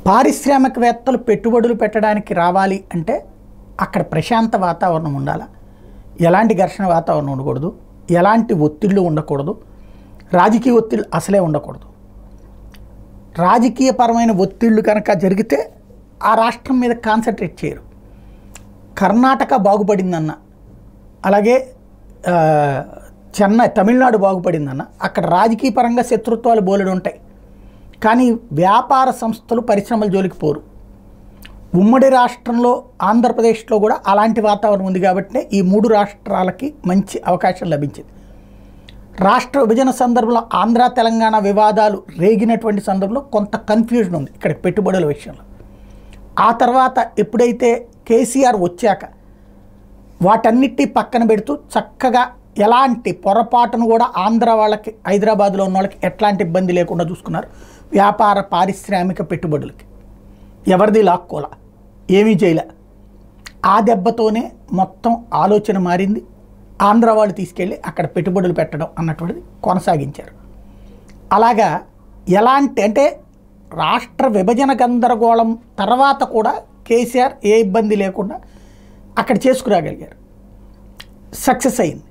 పారిశ్రామికవేత్తలు పెట్టుబడులు పెట్టడానికి రావాలి అంటే అక్కడ ప్రశాంత వాతావరణం ఉండాలి. ఎలాంటి ఘర్షణ వాతావరణం ఉండకూడదు, ఎలాంటి ఒత్తిళ్లు ఉండకూడదు, రాజకీయ ఒత్తిళ్లు అసలే ఉండకూడదు. రాజకీయపరమైన ఒత్తిళ్లు కనుక జరిగితే ఆ రాష్ట్రం మీద కాన్సన్ట్రేట్ చేయరు. కర్ణాటక బాగుపడిందన్న, అలాగే తమిళనాడు బాగుపడిందన్న అక్కడ రాజకీయ పరంగా శత్రుత్వాలు బోలెడు ఉంటాయి, కానీ వ్యాపార సంస్థలు పరిశ్రమల జోలికి పోరు. ఉమ్మడి రాష్ట్రంలో ఆంధ్రప్రదేశ్లో కూడా అలాంటి వాతావరణం ఉంది కాబట్టి ఈ మూడు రాష్ట్రాలకి మంచి అవకాశం లభించింది. రాష్ట్ర విభజన సందర్భంలో ఆంధ్ర తెలంగాణ వివాదాలు రేగినటువంటి సందర్భంలో కొంత కన్ఫ్యూజన్ ఉంది ఇక్కడ పెట్టుబడుల విషయంలో. ఆ తర్వాత ఎప్పుడైతే కేసీఆర్ వచ్చాక వాటన్నిటి పక్కన పెడుతూ చక్కగా ఎలాంటి పొరపాటును కూడా ఆంధ్ర వాళ్ళకి, హైదరాబాద్లో ఉన్న వాళ్ళకి ఎట్లాంటి ఇబ్బంది లేకుండా చూసుకున్నారు. వ్యాపార పారిశ్రామిక పెట్టుబడులకి ఎవరిది లాక్కోలా, ఏమీ చేయలే. ఆ దెబ్బతోనే మొత్తం ఆలోచన మారింది. ఆంధ్ర వాళ్ళు తీసుకెళ్ళి అక్కడ పెట్టుబడులు పెట్టడం అన్నటువంటిది కొనసాగించారు. అలాగా ఎలాంటి అంటే రాష్ట్ర విభజన గందరగోళం తర్వాత కూడా కేసీఆర్ ఏ ఇబ్బంది లేకుండా అక్కడ చేసుకురాగలిగారు, సక్సెస్ అయింది.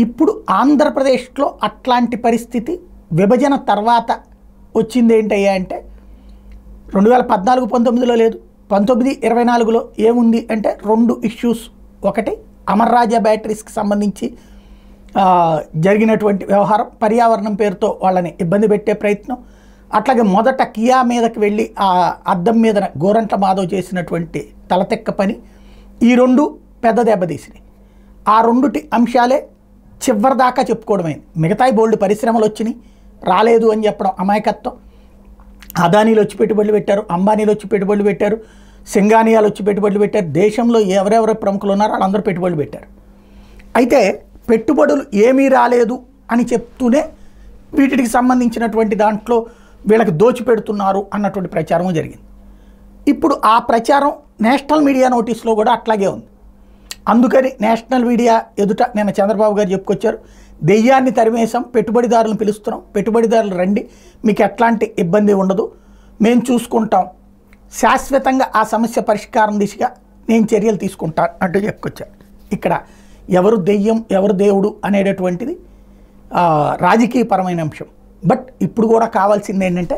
ఇప్పుడు ఆంధ్రప్రదేశ్లో అట్లాంటి పరిస్థితి విభజన తర్వాత వచ్చింది ఏంటయ్యా అంటే 2014-19లో లేదు, 19-24లో ఏముంది అంటే రెండు ఇష్యూస్. ఒకటి అమర్ రాజా బ్యాటరీస్కి సంబంధించి జరిగినటువంటి వ్యవహారం, పర్యావరణం పేరుతో వాళ్ళని ఇబ్బంది పెట్టే ప్రయత్నం. అట్లాగే మొదట కియా మీదకి వెళ్ళి ఆ అద్దం మీద గోరంట్ల మాధవ్ చేసినటువంటి తలతెక్క పని, ఈ రెండు పెద్ద దెబ్బతీసినాయి. ఆ రెండుటి అంశాలే చివరిదాకా చెప్పుకోవడమైంది. మిగతాయి బోల్డ్ పరిశ్రమలు వచ్చినాయి, రాలేదు అని చెప్పడం అమాయకత్వం. అదానీలు వచ్చి పెట్టుబడులు పెట్టారు, అంబానీలు వచ్చి పెట్టుబడులు పెట్టారు, సింగానియాలు వచ్చి పెట్టుబడులు పెట్టారు. దేశంలో ఎవరెవరు ప్రముఖులు ఉన్నారో వాళ్ళందరూ పెట్టుబడులు పెట్టారు. అయితే పెట్టుబడులు ఏమీ రాలేదు అని చెప్తూనే వీటికి సంబంధించినటువంటి దాంట్లో వీళ్ళకి దోచిపెడుతున్నారు అన్నటువంటి ప్రచారం జరిగింది. ఇప్పుడు ఆ ప్రచారం నేషనల్ మీడియా నోటీస్లో కూడా అట్లాగే ఉంది. అందుకని నేషనల్ మీడియా ఎదుట నిన్న చంద్రబాబు గారు చెప్పుకొచ్చారు, దెయ్యాన్ని తరిమేశాం, పెట్టుబడిదారులను పిలుస్తున్నాం, పెట్టుబడిదారులు రండి, మీకు ఎట్లాంటి ఇబ్బంది ఉండదు, మేము చూసుకుంటాం, శాశ్వతంగా ఆ సమస్య పరిష్కారం దిశగా నేను చర్యలు తీసుకుంటాను అంటూ చెప్పుకొచ్చారు. ఇక్కడ ఎవరు దెయ్యం ఎవరు దేవుడు అనేటటువంటిది రాజకీయపరమైన అంశం. బట్ ఇప్పుడు కూడా కావాల్సింది ఏంటంటే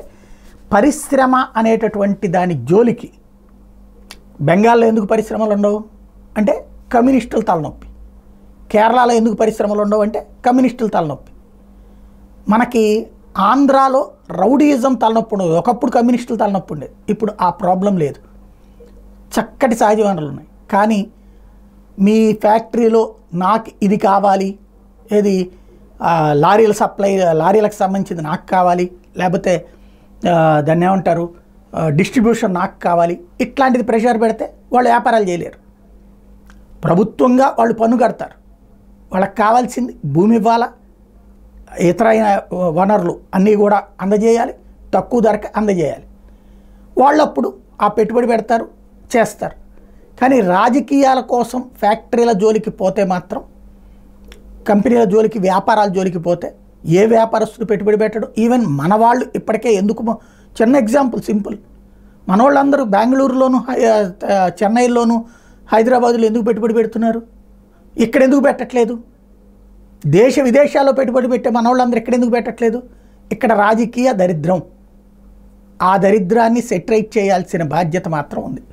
పరిశ్రమ అనేటటువంటి దాని జోలికి బెంగాల్లో ఎందుకు పరిశ్రమలు ఉండవు అంటే కమ్యూనిస్టుల తలనొప్పి, కేరళలో ఎందుకు పరిశ్రమలు ఉండవు అంటే కమ్యూనిస్టుల తలనొప్పి, మనకి ఆంధ్రాలో రౌడీయిజం తలనొప్పి ఉండదు. ఒకప్పుడు కమ్యూనిస్టుల తలనొప్పి ఉండేది, ఇప్పుడు ఆ ప్రాబ్లం లేదు. చక్కటి సహజ వనరులు ఉన్నాయి, కానీ మీ ఫ్యాక్టరీలో నాకు ఇది కావాలి, ఏది లారీల సప్లై, లారీలకు సంబంధించింది నాకు కావాలి, లేకపోతే దాన్ని ఏమంటారు డిస్ట్రిబ్యూషన్ నాకు కావాలి, ఇట్లాంటిది ప్రెషర్ పెడితే వాళ్ళు వ్యాపారాలు చేయలేరు. ప్రభుత్వంగా వాళ్ళు పన్ను కడతారు, వాళ్ళకి కావాల్సింది భూమి ఇవ్వాలా, ఇతరైన వనరులు అన్నీ కూడా అందజేయాలి, తక్కువ ధరకి అందజేయాలి. వాళ్ళప్పుడు ఆ పెట్టుబడి పెడతారు, చేస్తారు. కానీ రాజకీయాల కోసం ఫ్యాక్టరీల జోలికి పోతే మాత్రం, కంపెనీల జోలికి, వ్యాపారాల జోలికి పోతే ఏ వ్యాపారస్తులు పెట్టుబడి పెట్టడు. ఈవెన్ మన వాళ్ళు ఇప్పటికే ఎందుకు, చిన్న ఎగ్జాంపుల్ సింపుల్, మన వాళ్ళందరూ బెంగళూరులోను, చెన్నైలోను, హైదరాబాదులో ఎందుకు పెట్టుబడి పెడుతున్నారు, ఇక్కడ ఎందుకు పెట్టట్లేదు? దేశ విదేశాల్లో పెట్టుబడి పెట్టే మన వాళ్ళందరూ ఇక్కడ ఎందుకు పెట్టట్లేదు? ఇక్కడ రాజకీయ దరిద్రం, ఆ దరిద్రాన్ని సెటరైట్ చేయాల్సిన బాధ్యత మాత్రం ఉంది.